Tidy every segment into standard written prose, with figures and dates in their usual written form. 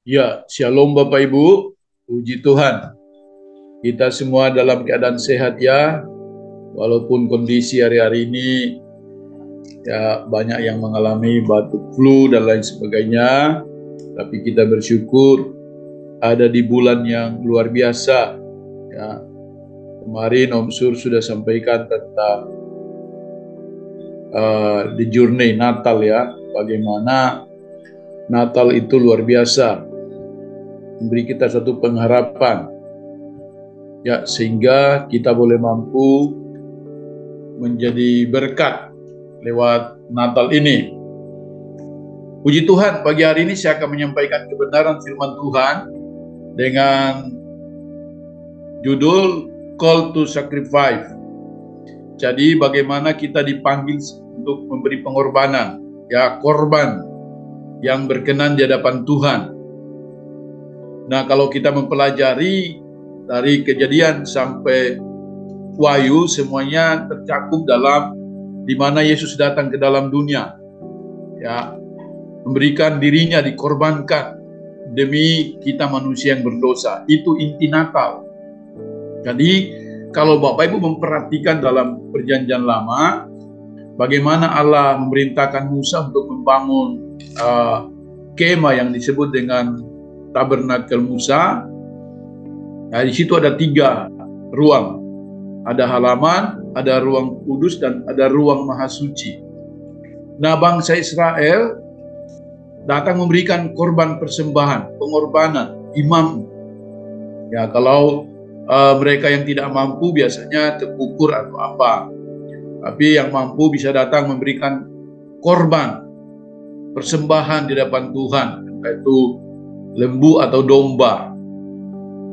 Ya, shalom Bapak Ibu, puji Tuhan. Kita semua dalam keadaan sehat ya, walaupun kondisi hari-hari ini ya banyak yang mengalami batuk flu dan lain sebagainya, tapi kita bersyukur ada di bulan yang luar biasa. Ya, kemarin Om Sur sudah sampaikan tentang the journey Natal ya, bagaimana Natal itu luar biasa, memberi kita satu pengharapan. Ya, sehingga kita boleh mampu menjadi berkat lewat Natal ini. Puji Tuhan, pagi hari ini saya akan menyampaikan kebenaran firman Tuhan dengan judul Call to Sacrifice. Jadi bagaimana kita dipanggil untuk memberi pengorbanan, ya, korban yang berkenan di hadapan Tuhan. Nah, kalau kita mempelajari dari Kejadian sampai Wahyu, semuanya tercakup dalam di mana Yesus datang ke dalam dunia, ya, memberikan dirinya dikorbankan demi kita manusia yang berdosa. Itu inti Natal. Jadi kalau Bapak Ibu memperhatikan dalam Perjanjian Lama, bagaimana Allah memerintahkan Musa untuk membangun kemah yang disebut dengan Tabernakel Musa. Nah, di situ ada 3 ruang. Ada halaman, ada ruang kudus, dan ada ruang maha suci. Nah, bangsa Israel datang memberikan korban persembahan, pengorbanan, imam. Ya, kalau mereka yang tidak mampu biasanya terkukur atau apa. Tapi yang mampu bisa datang memberikan korban, persembahan di hadapan Tuhan, yaitu lembu atau domba.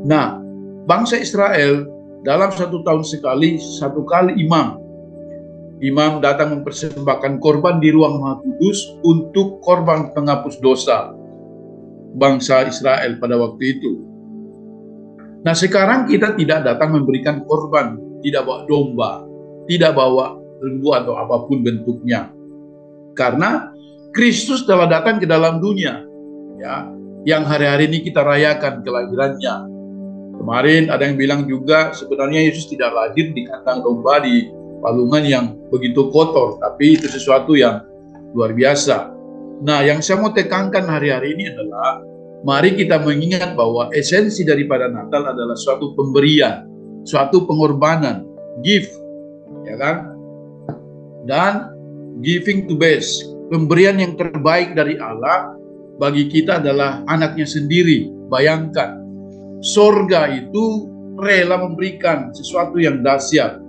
Nah, bangsa Israel dalam 1 tahun sekali, 1 kali imam datang mempersembahkan korban di ruang maha kudus untuk korban penghapus dosa bangsa Israel pada waktu itu. Nah, sekarang kita tidak datang memberikan korban, tidak bawa domba, tidak bawa lembu atau apapun bentuknya, karena Kristus telah datang ke dalam dunia, ya, yang hari-hari ini kita rayakan kelahirannya. Kemarin ada yang bilang juga sebenarnya Yesus tidak lahir di kandang domba di palungan yang begitu kotor, tapi itu sesuatu yang luar biasa. Nah, yang saya mau tekankan hari-hari ini adalah mari kita mengingat bahwa esensi daripada Natal adalah suatu pemberian, suatu pengorbanan, gift, ya kan? Dan giving to best, pemberian yang terbaik dari Allah bagi kita adalah anaknya sendiri. Bayangkan, sorga itu rela memberikan sesuatu yang dahsyat.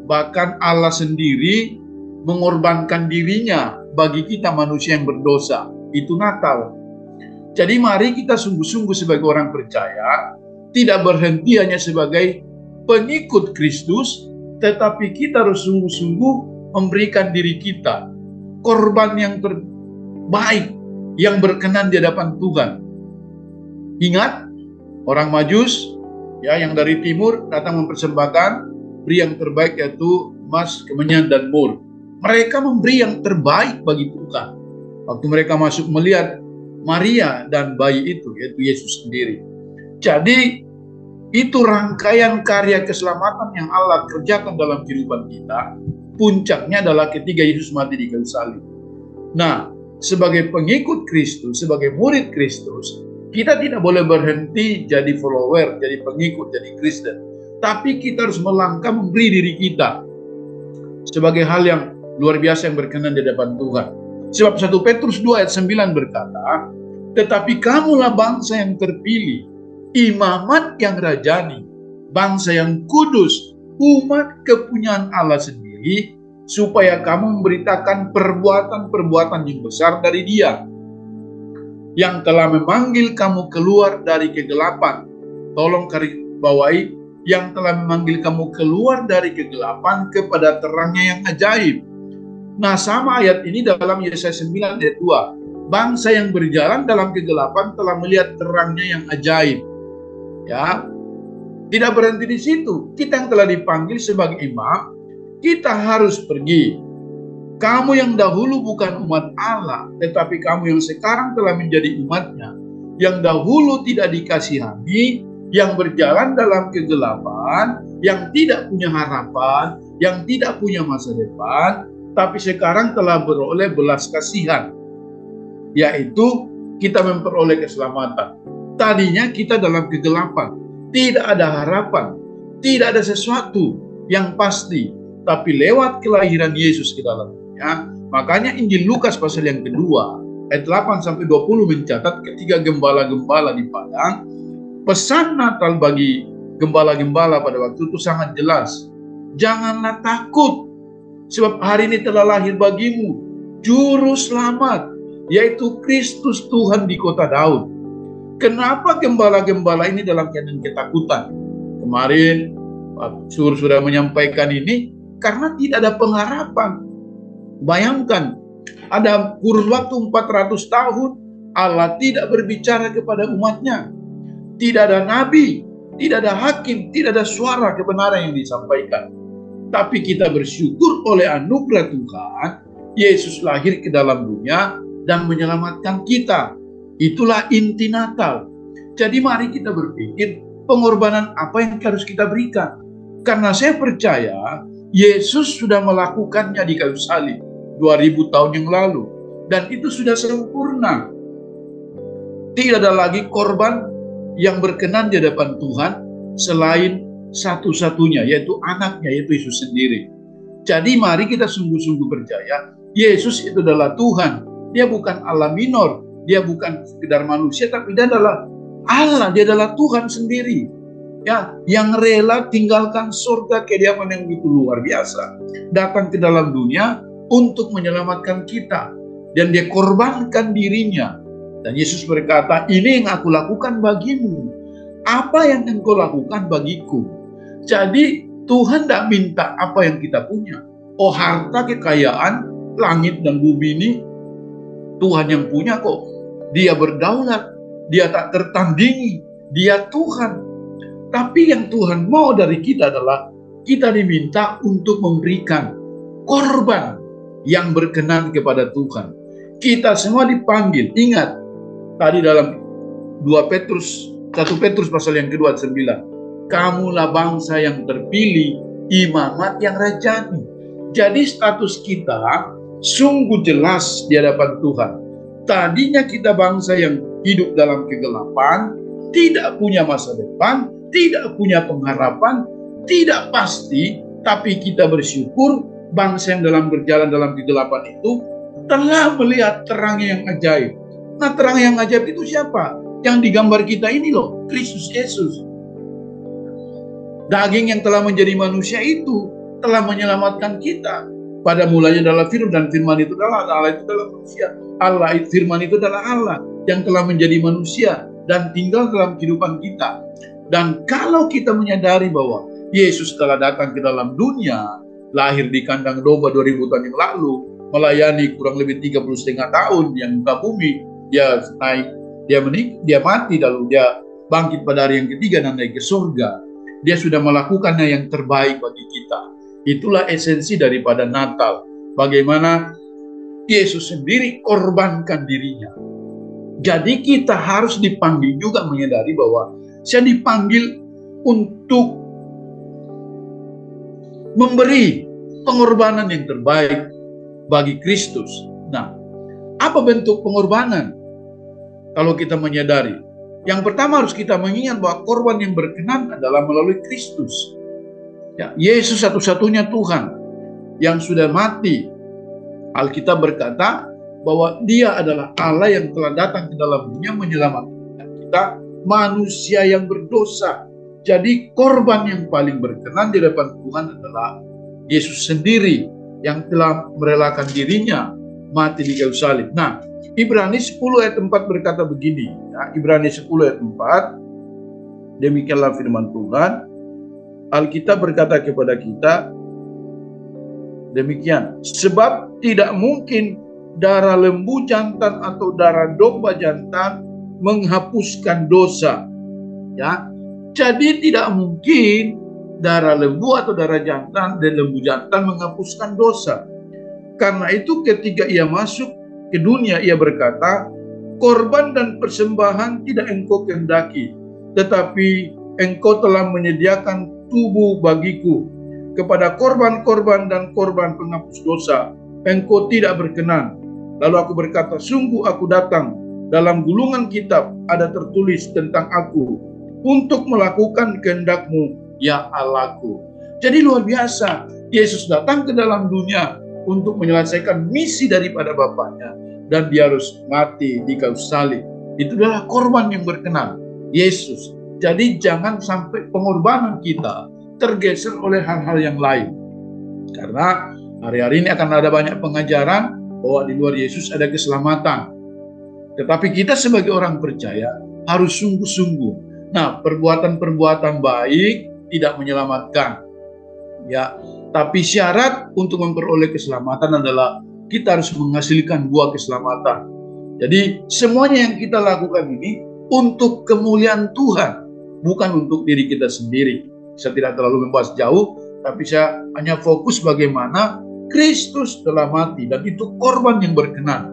Bahkan Allah sendiri mengorbankan dirinya bagi kita manusia yang berdosa. Itu Natal. Jadi mari kita sungguh-sungguh sebagai orang percaya, tidak berhenti hanya sebagai pengikut Kristus, tetapi kita harus sungguh-sungguh memberikan diri kita, korban yang terbaik, yang berkenan di hadapan Tuhan. Ingat, orang Majus, ya, yang dari timur datang mempersembahkan beri yang terbaik, yaitu emas, kemenyan, dan mur. Mereka memberi yang terbaik bagi Tuhan. Waktu mereka masuk melihat Maria dan bayi itu, yaitu Yesus sendiri. Jadi itu rangkaian karya keselamatan yang Allah kerjakan dalam kehidupan kita. Puncaknya adalah ketika Yesus mati di kayu salib. Nah, sebagai pengikut Kristus, sebagai murid Kristus, kita tidak boleh berhenti jadi follower, jadi pengikut, jadi Kristen. Tapi kita harus melangkah memberi diri kita sebagai hal yang luar biasa yang berkenan di hadapan Tuhan. Sebab 1 Petrus 2 ayat 9 berkata, tetapi kamulah bangsa yang terpilih, imamat yang rajani, bangsa yang kudus, umat kepunyaan Allah sendiri, supaya kamu memberitakan perbuatan-perbuatan yang besar dari Dia, yang telah memanggil kamu keluar dari kegelapan. Tolong garis bawahi, yang telah memanggil kamu keluar dari kegelapan kepada terangnya yang ajaib. Nah, sama ayat ini dalam Yesaya 9 ayat 2. Bangsa yang berjalan dalam kegelapan telah melihat terangnya yang ajaib. Ya, tidak berhenti di situ. Kita yang telah dipanggil sebagai imam, kita harus pergi. Kamu yang dahulu bukan umat Allah, tetapi kamu yang sekarang telah menjadi umatnya, yang dahulu tidak dikasihani, yang berjalan dalam kegelapan, yang tidak punya harapan, yang tidak punya masa depan, tapi sekarang telah beroleh belas kasihan, yaitu kita memperoleh keselamatan. Tadinya kita dalam kegelapan, tidak ada harapan, tidak ada sesuatu yang pasti, tapi lewat kelahiran Yesus ke dalamnya. Makanya Injil Lukas pasal yang kedua, ayat 8-20 mencatat ketika gembala-gembala di padang, pesan Natal bagi gembala-gembala pada waktu itu sangat jelas. Janganlah takut, sebab hari ini telah lahir bagimu Juru Selamat, yaitu Kristus Tuhan di kota Daud. Kenapa gembala-gembala ini dalam keadaan ketakutan? Kemarin Pak Sur sudah menyampaikan ini karena tidak ada pengharapan. Bayangkan, ada kurun waktu 400 tahun Allah tidak berbicara kepada umatnya. Tidak ada nabi, tidak ada hakim, tidak ada suara kebenaran yang disampaikan. Tapi kita bersyukur oleh anugerah Tuhan, Yesus lahir ke dalam dunia dan menyelamatkan kita. Itulah inti Natal. Jadi mari kita berpikir pengorbanan apa yang harus kita berikan. Karena saya percaya Yesus sudah melakukannya di kayu salib 2000 tahun yang lalu. Dan itu sudah sempurna. Tidak ada lagi korban yang berkenan di hadapan Tuhan selain satu-satunya, yaitu anaknya, yaitu Yesus sendiri. Jadi mari kita sungguh-sungguh percaya Yesus itu adalah Tuhan. Dia bukan Allah minor, dia bukan sekedar manusia, tapi dia adalah Allah, dia adalah Tuhan sendiri. Ya, yang rela tinggalkan surga kediaman yang begitu luar biasa, datang ke dalam dunia untuk menyelamatkan kita, dan dia korbankan dirinya. Dan Yesus berkata, ini yang aku lakukan bagimu. Apa yang engkau lakukan bagiku? Jadi Tuhan tidak minta apa yang kita punya. Oh, harta, kekayaan, langit dan bumi ini Tuhan yang punya kok. Dia berdaulat, dia tak tertandingi, dia Tuhan. Tapi yang Tuhan mau dari kita adalah kita diminta untuk memberikan korban yang berkenan kepada Tuhan. Kita semua dipanggil. Ingat, tadi dalam 1 Petrus pasal yang kedua 9. Kamulah bangsa yang terpilih, imamat yang rajani. Jadi status kita sungguh jelas di hadapan Tuhan. Tadinya kita bangsa yang hidup dalam kegelapan, tidak punya masa depan, tidak punya pengharapan, tidak pasti, tapi kita bersyukur bangsa yang berjalan dalam kegelapan itu telah melihat terang yang ajaib. Nah, terang yang ajaib itu siapa? Yang digambar kita ini loh, Kristus Yesus. Daging yang telah menjadi manusia itu telah menyelamatkan kita. Pada mulanya adalah firman, dan firman itu adalah Allah, itu adalah manusia. Allah, firman itu adalah Allah yang telah menjadi manusia dan tinggal dalam kehidupan kita. Dan kalau kita menyadari bahwa Yesus telah datang ke dalam dunia, lahir di kandang domba 2000 tahun yang lalu, melayani kurang lebih 30,5 tahun yang muka bumi, dia naik, dia mati, lalu dia bangkit pada hari yang ketiga dan naik ke surga. Dia sudah melakukannya yang terbaik bagi kita. Itulah esensi daripada Natal. Bagaimana Yesus sendiri korbankan dirinya. Jadi kita harus dipanggil juga menyadari bahwa saya dipanggil untuk memberi pengorbanan yang terbaik bagi Kristus. Nah, apa bentuk pengorbanan? Kalau kita menyadari, yang pertama harus kita mengingat bahwa korban yang berkenan adalah melalui Kristus. Ya, Yesus satu-satunya Tuhan yang sudah mati. Alkitab berkata bahwa dia adalah Allah yang telah datang ke dalam dunia menyelamatkan kita, manusia yang berdosa. Jadi korban yang paling berkenan di hadapan Tuhan adalah Yesus sendiri yang telah merelakan dirinya mati di kayu salib. Nah, Ibrani 10 ayat 4 berkata begini. Ya, Ibrani 10 ayat 4, demikianlah firman Tuhan. Alkitab berkata kepada kita demikian, sebab tidak mungkin darah lembu jantan atau darah domba jantan menghapuskan dosa. Ya, jadi tidak mungkin darah lembu atau darah jantan dan lembu jantan menghapuskan dosa. Karena itu ketika ia masuk ke dunia, ia berkata, korban dan persembahan tidak engkau kehendaki, tetapi engkau telah menyediakan tubuh bagiku. Kepada korban-korban dan korban penghapus dosa engkau tidak berkenan. Lalu aku berkata, sungguh aku datang. Dalam gulungan kitab ada tertulis tentang aku, untuk melakukan kehendak-Mu, ya Allahku. Jadi luar biasa, Yesus datang ke dalam dunia untuk menyelesaikan misi daripada Bapaknya, dan dia harus mati di kayu salib. Itu adalah korban yang berkenan Yesus. Jadi jangan sampai pengorbanan kita tergeser oleh hal-hal yang lain. Karena hari-hari ini akan ada banyak pengajaran bahwa di luar Yesus ada keselamatan. Tetapi kita sebagai orang percaya harus sungguh-sungguh. Nah, perbuatan-perbuatan baik tidak menyelamatkan. Ya, tapi syarat untuk memperoleh keselamatan adalah kita harus menghasilkan buah keselamatan. Jadi semuanya yang kita lakukan ini untuk kemuliaan Tuhan, bukan untuk diri kita sendiri. Saya tidak terlalu membahas jauh, tapi saya hanya fokus bagaimana Kristus telah mati dan itu korban yang berkenan.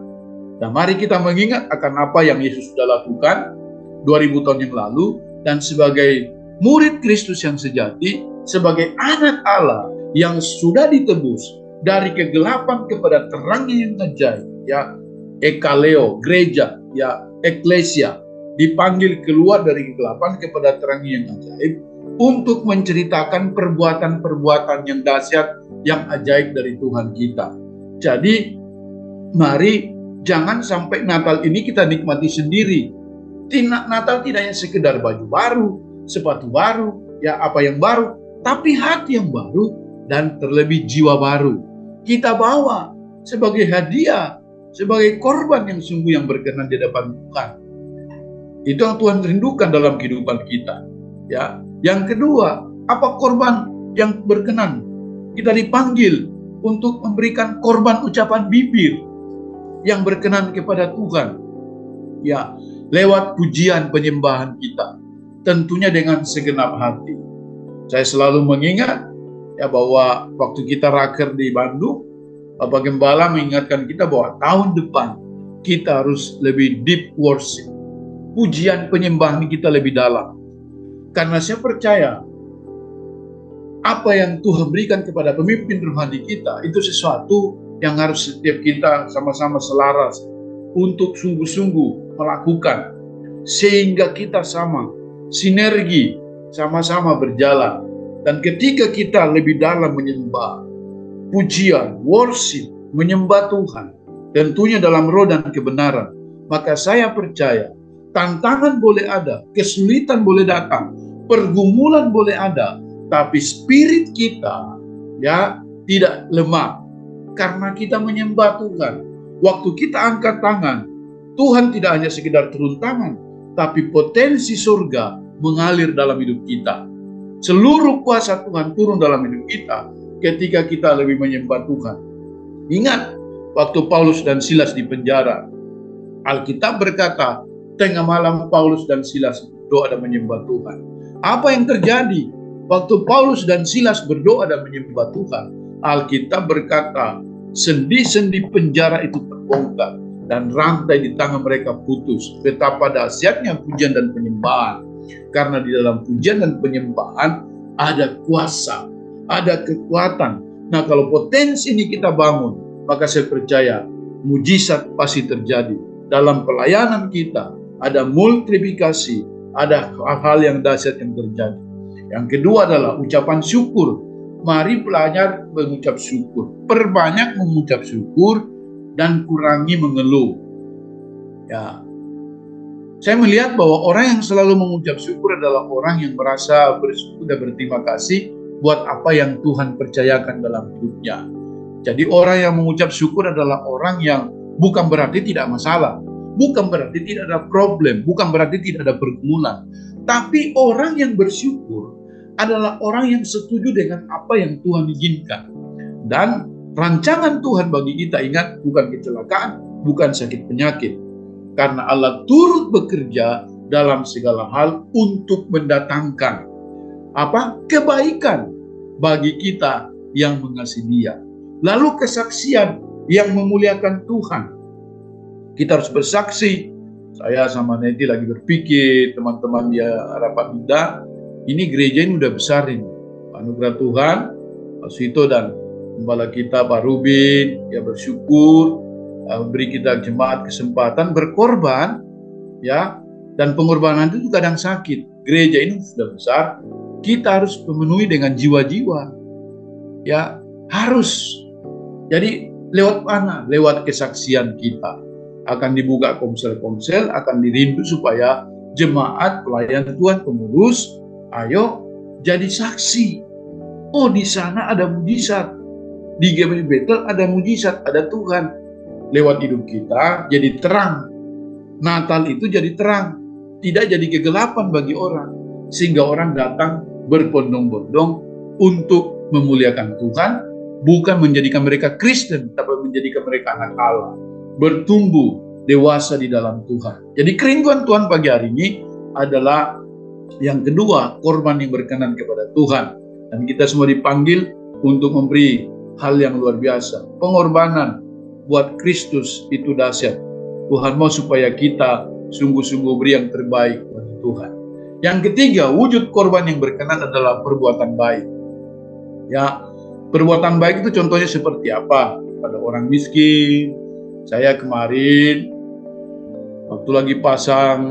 Nah, mari kita mengingat akan apa yang Yesus sudah lakukan 2000 tahun yang lalu, dan sebagai murid Kristus yang sejati, sebagai anak Allah yang sudah ditebus dari kegelapan kepada terangnya yang ajaib, ya, ekaleo, gereja, ya, eklesia, dipanggil keluar dari kegelapan kepada terangnya yang ajaib untuk menceritakan perbuatan-perbuatan yang dahsyat, yang ajaib dari Tuhan kita. Jadi, mari jangan sampai Natal ini kita nikmati sendiri. Natal tidak hanya sekedar baju baru, sepatu baru, ya apa yang baru, tapi hati yang baru dan terlebih jiwa baru. Kita bawa sebagai hadiah, sebagai korban yang sungguh yang berkenan di hadapan Tuhan. Itu yang Tuhan rindukan dalam kehidupan kita. Ya, yang kedua, apa korban yang berkenan? Kita dipanggil untuk memberikan korban ucapan bibir yang berkenan kepada Tuhan. Ya, lewat pujian penyembahan kita, tentunya dengan segenap hati. Saya selalu mengingat ya bahwa waktu kita raker di Bandung, Bapak Gembala mengingatkan kita bahwa tahun depan kita harus lebih deep worship. Pujian penyembahan kita lebih dalam. Karena saya percaya apa yang Tuhan berikan kepada pemimpin rohani kita itu sesuatu yang harus setiap kita sama-sama selaras untuk sungguh-sungguh melakukan, sehingga kita sama sinergi, sama-sama berjalan. Dan ketika kita lebih dalam menyembah, pujian, worship, menyembah Tuhan, tentunya dalam roh dan kebenaran, maka saya percaya tantangan boleh ada, kesulitan boleh datang, pergumulan boleh ada, tapi spirit kita ya tidak lemah karena kita menyembah Tuhan. Waktu kita angkat tangan, Tuhan tidak hanya sekedar turun tangan, tapi potensi surga mengalir dalam hidup kita. Seluruh kuasa Tuhan turun dalam hidup kita ketika kita lebih menyembah Tuhan. Ingat, waktu Paulus dan Silas di penjara, Alkitab berkata, tengah malam Paulus dan Silas berdoa dan menyembah Tuhan. Apa yang terjadi? Waktu Paulus dan Silas berdoa dan menyembah Tuhan, Alkitab berkata, sendi-sendi penjara itu terbongkar dan rantai di tangan mereka putus. Betapa dahsyatnya pujian dan penyembahan. Karena di dalam pujian dan penyembahan ada kuasa, ada kekuatan. Nah, kalau potensi ini kita bangun, maka saya percaya mujizat pasti terjadi. Dalam pelayanan kita ada multiplikasi, ada hal-hal yang dahsyat yang terjadi. Yang kedua adalah ucapan syukur. Mari belajar mengucap syukur. Perbanyak mengucap syukur dan kurangi mengeluh. Ya, saya melihat bahwa orang yang selalu mengucap syukur adalah orang yang merasa bersyukur dan berterima kasih buat apa yang Tuhan percayakan dalam hidupnya. Jadi orang yang mengucap syukur adalah orang yang bukan berarti tidak masalah, bukan berarti tidak ada problem, bukan berarti tidak ada pergumulan. Tapi orang yang bersyukur adalah orang yang setuju dengan apa yang Tuhan izinkan. Dan rancangan Tuhan bagi kita, ingat, bukan kecelakaan, bukan sakit penyakit. Karena Allah turut bekerja dalam segala hal untuk mendatangkan kebaikan bagi kita yang mengasihi Dia. Lalu kesaksian yang memuliakan Tuhan. Kita harus bersaksi Saya sama Neti lagi berpikir, teman-teman di Harapan Indah, ini gereja ini udah besar ini. Anugerah Tuhan, Pak Suito dan Gembala kita Pak Rubin, ya bersyukur, beri kita jemaat kesempatan berkorban, ya. Dan pengorbanan itu kadang sakit. Gereja ini sudah besar, kita harus memenuhi dengan jiwa-jiwa, ya harus. Jadi lewat mana? Lewat kesaksian kita. Akan dibuka komsel-komsel, akan dirindu supaya jemaat, pelayan Tuhan, pengurus, ayo jadi saksi. Oh, di sana ada mujizat. Di GBI Bethel ada mujizat, ada Tuhan. Lewat hidup kita jadi terang. Natal itu jadi terang. Tidak jadi kegelapan bagi orang. Sehingga orang datang berbondong-bondong untuk memuliakan Tuhan. Bukan menjadikan mereka Kristen, tapi menjadikan mereka anak Allah. Bertumbuh dewasa di dalam Tuhan. Jadi kerinduan Tuhan pagi hari ini adalah yang kedua, korban yang berkenan kepada Tuhan. Dan kita semua dipanggil untuk memberi hal yang luar biasa. Pengorbanan buat Kristus itu dahsyat. Tuhan mau supaya kita sungguh-sungguh beri yang terbaik bagi Tuhan. Yang ketiga, wujud korban yang berkenan adalah perbuatan baik. Ya, perbuatan baik itu contohnya seperti apa? Pada orang miskin. Saya kemarin waktu lagi pasang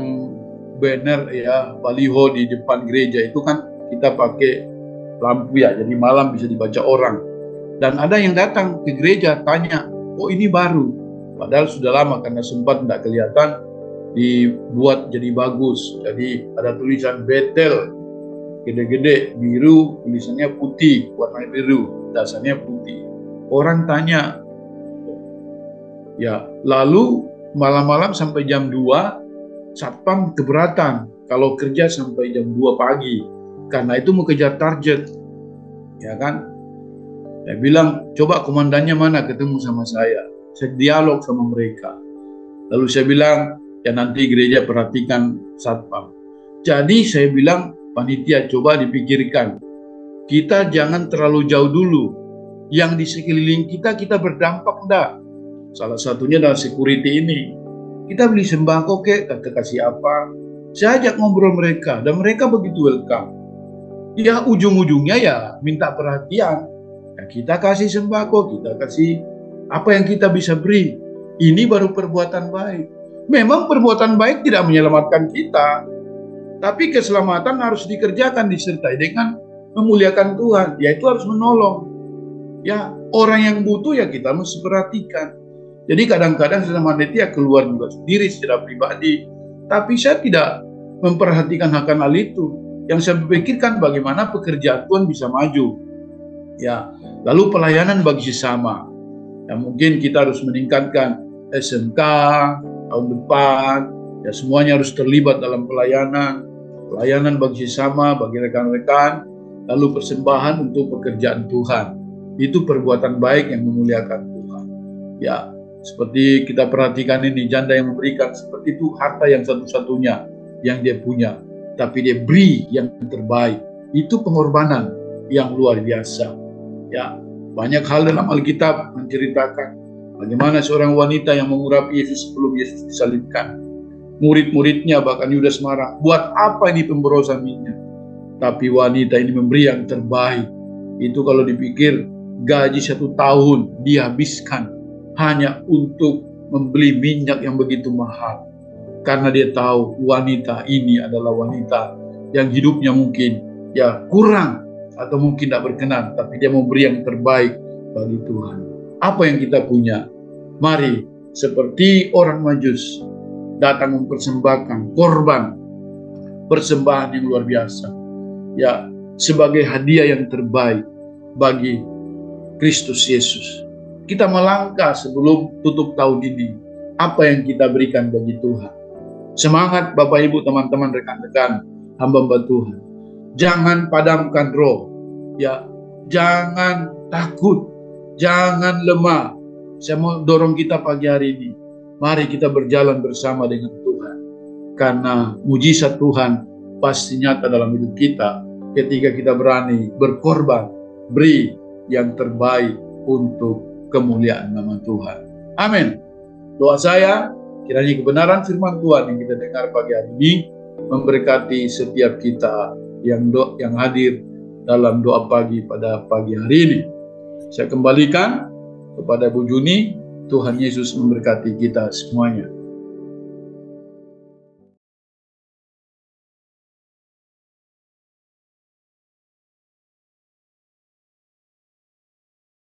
banner, ya baliho di depan gereja itu kan kita pakai lampu, ya jadi malam bisa dibaca orang. Dan ada yang datang ke gereja tanya, oh ini baru, padahal sudah lama karena sempat tidak kelihatan, dibuat jadi bagus. Jadi ada tulisan Bethel gede-gede biru, tulisannya putih, warna biru, dasarnya putih. Orang tanya, ya, lalu malam-malam sampai jam 2, Satpam keberatan kalau kerja sampai jam 2 pagi. Karena itu mau kejar target. Ya kan? Saya bilang, coba komandannya mana ketemu sama saya. Saya dialog sama mereka. Lalu saya bilang, ya nanti gereja perhatikan Satpam. Jadi saya bilang, panitia coba dipikirkan. Kita jangan terlalu jauh dulu. Yang di sekeliling kita berdampak enggak? Salah satunya adalah security ini. Kita beli sembako kita kasih apa. Saya ajak ngobrol mereka dan mereka begitu welcome. Ya ujung-ujungnya ya minta perhatian. Ya, kita kasih sembako, kita kasih apa yang kita bisa beri. Ini baru perbuatan baik. Memang perbuatan baik tidak menyelamatkan kita. Tapi keselamatan harus dikerjakan disertai dengan memuliakan Tuhan. Yaitu harus menolong. Ya orang yang butuh ya kita mesti perhatikan. Jadi kadang-kadang saya sama Neti ya keluar juga sendiri secara pribadi. Tapi saya tidak memperhatikan akan hal itu. Yang saya pikirkan bagaimana pekerjaan Tuhan bisa maju. Ya, lalu pelayanan bagi sesama. Ya mungkin kita harus meningkatkan SMK tahun depan. Ya semuanya harus terlibat dalam pelayanan. Pelayanan bagi sesama, bagi rekan-rekan. Lalu persembahan untuk pekerjaan Tuhan. Itu perbuatan baik yang memuliakan Tuhan. Ya, seperti kita perhatikan ini, janda yang memberikan seperti itu harta yang satu-satunya yang dia punya. Tapi dia beri yang terbaik. Itu pengorbanan yang luar biasa. Ya, banyak hal dalam Alkitab menceritakan bagaimana seorang wanita yang mengurapi Yesus sebelum Yesus disalibkan. Murid-muridnya bahkan Yudas marah, buat apa ini pemborosan minyak? Tapi wanita ini memberi yang terbaik. Itu kalau dipikir gaji 1 tahun dihabiskan hanya untuk membeli minyak yang begitu mahal. Karena dia tahu wanita ini adalah wanita yang hidupnya mungkin ya kurang atau mungkin tidak berkenan, tapi dia memberi yang terbaik bagi Tuhan. Apa yang kita punya? Mari seperti orang Majus datang mempersembahkan korban, persembahan yang luar biasa. Ya, sebagai hadiah yang terbaik bagi Kristus Yesus. Kita melangkah sebelum tutup tahun ini. Apa yang kita berikan bagi Tuhan? Semangat Bapak Ibu, teman-teman, rekan-rekan, hamba-hamba Tuhan. Jangan padamkan roh. Ya, jangan takut. Jangan lemah. Saya mau dorong kita pagi hari ini. Mari kita berjalan bersama dengan Tuhan. Karena mujizat Tuhan pasti nyata dalam hidup kita ketika kita berani berkorban, beri yang terbaik untuk kemuliaan nama Tuhan. Amin. Doa saya, Kiranya kebenaran firman Tuhan yang kita dengar pagi hari ini memberkati setiap kita yang hadir dalam doa pagi pada pagi hari ini. Saya kembalikan kepada Bu Juni. Tuhan Yesus memberkati kita semuanya.